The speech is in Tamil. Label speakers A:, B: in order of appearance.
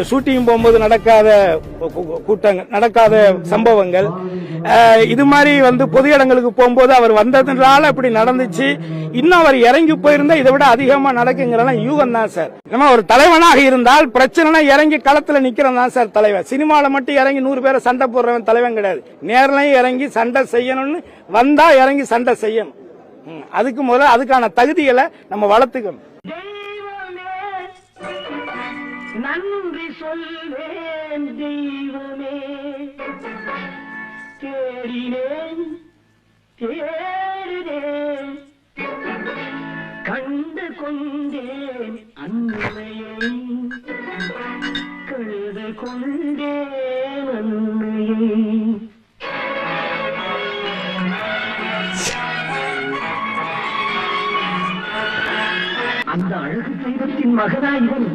A: ஷூட்டிங் போகும்போது நடக்காத கூட்டங்கள், நடக்காத சம்பவங்கள், இது மாதிரி பொது இடங்களுக்கு போகும்போது அவர் வந்ததுனால இப்படி நடந்துச்சு. இன்னும் அவர் இறங்கி போயிருந்தா இதை விட அதிகமா நடக்குங்கிறதெல்லாம் யூகம் தான் சார். நம்ம ஒரு தலைவனாக இருந்தால் பிரச்சனை இறங்கி களத்துல நிக்கிறோம் தான் சார் தலைவர். சினிமாவில மட்டும் இறங்கி 100 பேரை சண்டை போடுறவன் தலைவன் கிடையாது. நேர்லயும் இறங்கி சண்டை செய்யணும்னு வந்தா இறங்கி சண்டை செய்யணும். அதுக்கு முதல்ல அதுக்கான தகுதிகளை நம்ம வளர்த்துக்கணும்.
B: நன்றி சொல்வேன் தெய்வமே, தேடினேன் தேடினேன் கண்டு கொண்டேன் அன்னையை, கழுது கொண்டேன் அன்னையை. அந்த அழகு தெய்வத்தின் மகனா இவன்.